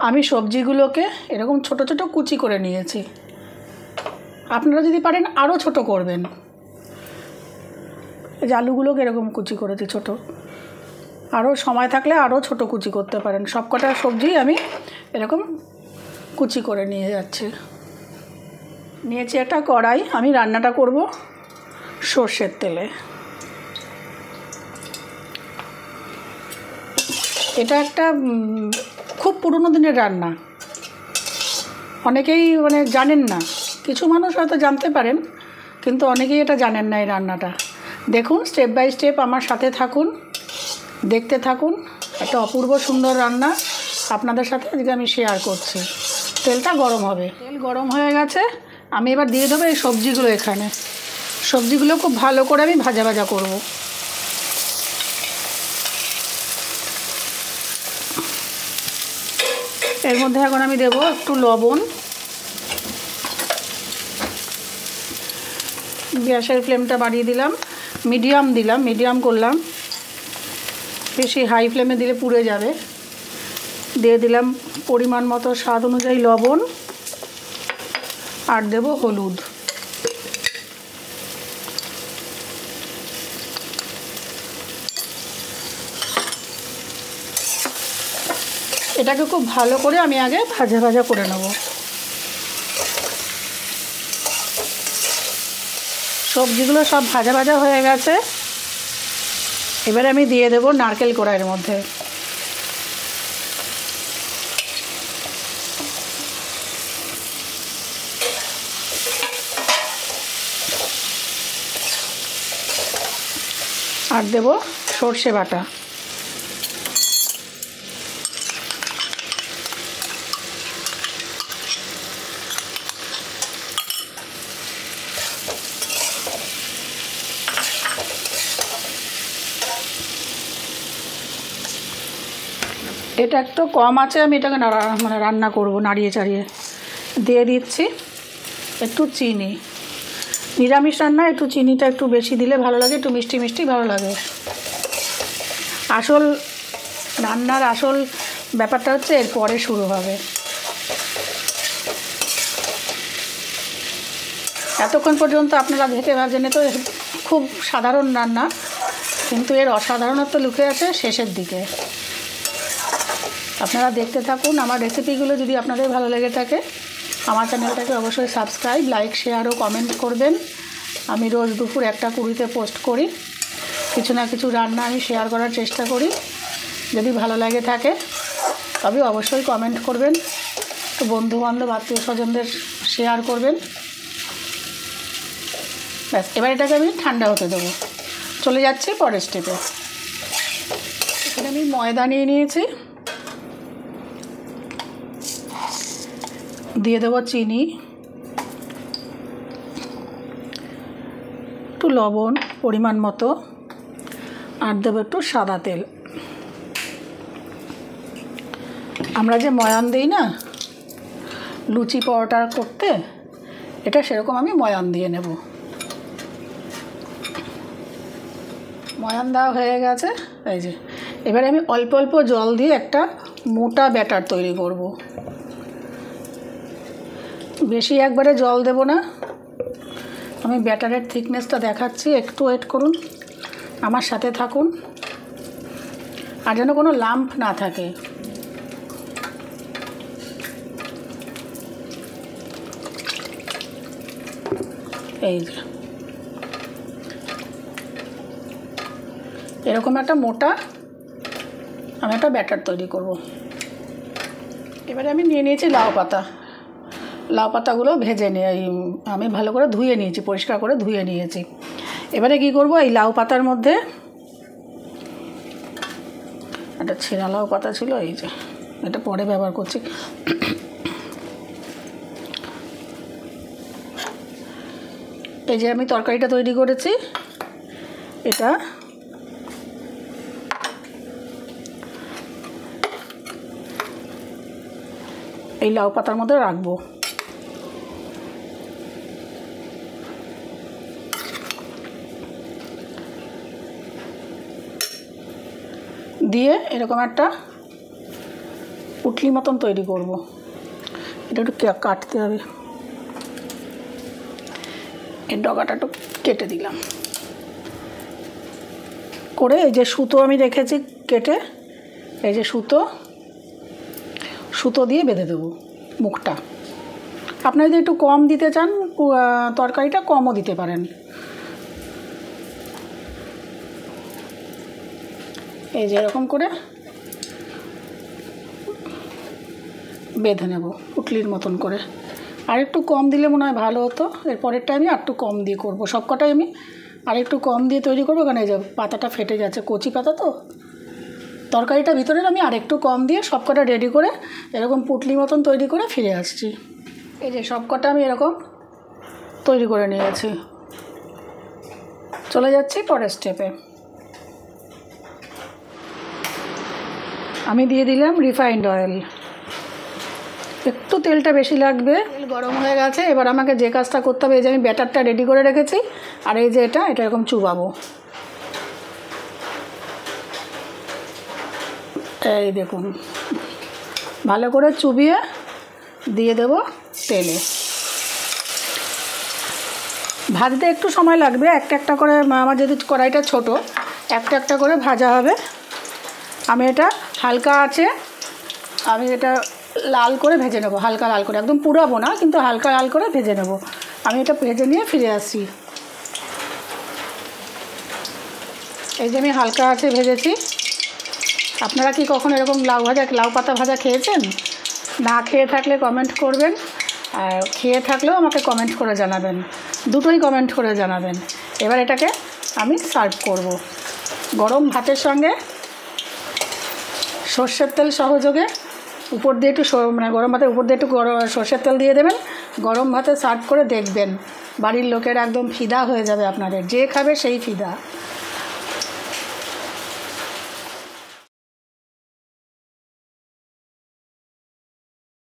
আমি সবজিগুলোকে এরকম ছোট ছোট কুচি করে নিয়েছি। আপনারা যদি পারেন আরও ছোট করবেন। এই যে আলুগুলোকে এরকম কুচি করেছি ছোট, আরও সময় থাকলে আরও ছোট কুচি করতে পারেন। সবকটা সবজি আমি এরকম কুচি করে নিয়ে যাচ্ছি। নিয়েছি একটা কড়াই, আমি রান্নাটা করব সর্ষের তেলে। এটা একটা খুব পুরনো দিনের রান্না, অনেকেই জানেন না। কিছু মানুষ হয়তো জানতে পারেন, কিন্তু অনেকেই এটা জানেন না এই রান্নাটা। দেখুন, স্টেপ বাই স্টেপ আমার সাথে থাকুন, দেখতে থাকুন। একটা অপূর্ব সুন্দর রান্না আপনাদের সাথে আজকে আমি শেয়ার করছি। তেলটা গরম হবে, তেল গরম হয়ে গেছে। আমি এবার দিয়ে দেবো এই সবজিগুলো। এখানে সবজিগুলো খুব ভালো করে আমি ভাজা ভাজা করব। এর মধ্যে এখন আমি দেবো একটু লবণ। গ্যাসের ফ্লেমটা বাড়িয়ে দিলাম, মিডিয়াম করলাম। বেশি হাই ফ্লেমে দিলে পুড়ে যাবে। দিয়ে দিলাম পরিমাণ মতো স্বাদ অনুযায়ী লবণ, আর দেব হলুদ। এটাকে খুব ভালো করে আমি আগে ভাজা ভাজা করে নেব। সবজিগুলো সব ভাজা ভাজা হয়ে গেছে। এবারে আমি দিয়ে দেব নারকেল কোড়া এর মধ্যে। আর দেব সর্ষে বাটা। এটা একটু কম আছে, আমি এটাকে রান্না করব নাড়িয়ে চাড়িয়ে। দিয়ে দিচ্ছি একটু চিনি। নিরামিষ রান্না একটু চিনিটা একটু বেশি দিলে ভালো লাগে, একটু মিষ্টি মিষ্টি ভালো লাগে। আসল রান্নার আসল ব্যাপারটা হচ্ছে এর পরে শুরু হবে। এতক্ষণ পর্যন্ত আপনারা দেখে ভাবছেন তো খুব সাধারণ রান্না, কিন্তু এর অসাধারণত্ব লুকিয়ে আছে শেষের দিকে। আপনারা দেখতে থাকুন আমার রেসিপিগুলো। যদি আপনাদের ভালো লেগে থাকে আমার চ্যানেলটাকে অবশ্যই সাবস্ক্রাইব, লাইক, শেয়ার ও কমেন্ট করবেন। আমি রোজ দুপুর 1টা 20-তে পোস্ট করি। কিছু না কিছু রান্না আমি শেয়ার করার চেষ্টা করি। যদি ভালো লাগে থাকে তবে অবশ্যই কমেন্ট করবেন, তো বন্ধুবান্ধব আত্মীয় স্বজনদের শেয়ার করবেন। ব্যাস, এবার এটাকে আমি ঠান্ডা হতে দেবো। চলে যাচ্ছি পরের স্টেপে। এখানে আমি ময়দা নিয়ে নিয়েছি, দিয়ে দেবো চিনি, একটু লবণ পরিমাণ মতো, আর দেবো একটু সাদা তেল। আমরা যে ময়ান দিই না লুচি পরোটা করতে, এটা সেরকম আমি ময়ান দিয়ে নেব। ময়ান দেওয়া হয়ে গেছে। এই যে এবারে আমি অল্প অল্প জল দিয়ে একটা মোটা ব্যাটার তৈরি করব। বেশি একবারে জল দেব না। আমি ব্যাটারের থিকনেসটা দেখাচ্ছি, একটু ওয়েট করুন, আমার সাথে থাকুন, আর যেন কোনো লাম্প না থাকে। এই যে এরকম একটা মোটা আমি একটা ব্যাটার তৈরি করব। এবারে আমি নিয়ে নিয়েছি লাউ পাতা। লাউ পাতাগুলো ভেজে নিয়ে আমি ভালো করে ধুয়ে নিয়েছি, পরিষ্কার করে ধুয়ে নিয়েছি। এবারে কি করব, এই লাউ পাতার মধ্যে একটা ছেঁড়া লাউ পাতা ছিল, এই যে এটা পরে ব্যবহার করছি। এই যে আমি তরকারিটা তৈরি করেছি, এটা এই লাউ পাতার মধ্যে রাখবো। দিয়ে এরকম একটা পুটলি মতন তৈরি করব। এটা একটু কাটতে হবে, এর ডগাটা একটু কেটে দিলাম করে, এই যে সুতো আমি রেখেছি কেটে, এই যে সুতো দিয়ে বেঁধে দেবো মুখটা। আপনারা যদি একটু কম দিতে চান তরকারিটা কমও দিতে পারেন। এই যে এরকম করে বেঁধে নেব পুটলির মতন করে। আর একটু কম দিলে মনে হয় ভালো হতো, এরপরেরটা আমি আর একটু কম দিয়ে করব। সবকটাই আমি আর একটু কম দিয়ে তৈরি করবো, কারণ এই যে পাতাটা ফেটে যাচ্ছে, কচি পাতা তো। তরকারিটা ভিতরের আমি আর একটু কম দিয়ে সবকটা রেডি করে এরকম পুটলি মতন তৈরি করে ফিরে আসছি। এই যে সবকটা আমি এরকম তৈরি করে নিয়েছি। চলে যাচ্ছি পরের স্টেপে। আমি দিয়ে দিলাম রিফাইন্ড অয়েল, একটু তেলটা বেশি লাগবে। তেল গরম হয়ে গেছে, এবার আমাকে যে কাজটা করতে হবে, এই যে আমি ব্যাটারটা রেডি করে রেখেছি, আর এই যে এটা এরকম চুবাবো। এই দেখুন, ভালো করে চুবিয়ে দিয়ে দেব তেলে। ভাজতে একটু সময় লাগবে, একটা একটা করে, আমার যদি কড়াইটা ছোট, একটা একটা করে ভাজা হবে। আমি এটা হালকা আছে, আমি এটা লাল করে ভেজে নেব, হালকা লাল করে, একদম পুড়াবো না, কিন্তু হালকা লাল করে ভেজে নেব। আমি এটা ভেজে নিয়ে ফিরে আসি। এই যে আমি হালকা আছে ভেজেছি। আপনারা কি কখনো এরকম লাউ পাতা ভাজা খেয়েছেন? না খেয়ে থাকলে কমেন্ট করবেন, আর খেয়ে থাকলেও আমাকে কমেন্ট করে জানাবেন, দুটোই কমেন্ট করে জানাবেন। এবার এটাকে আমি সার্ভ করব গরম ভাতের সঙ্গে। সর্ষের তেল সহযোগে উপর দিয়ে একটু গরম ভাতের উপর দিয়ে একটু সর্ষের তেল দিয়ে দেবেন। গরম ভাতে সার্ভ করে দেখবেন, বাড়ির লোকের একদম ফিদা হয়ে যাবে আপনাদের, যে খাবে সেই ফিদা।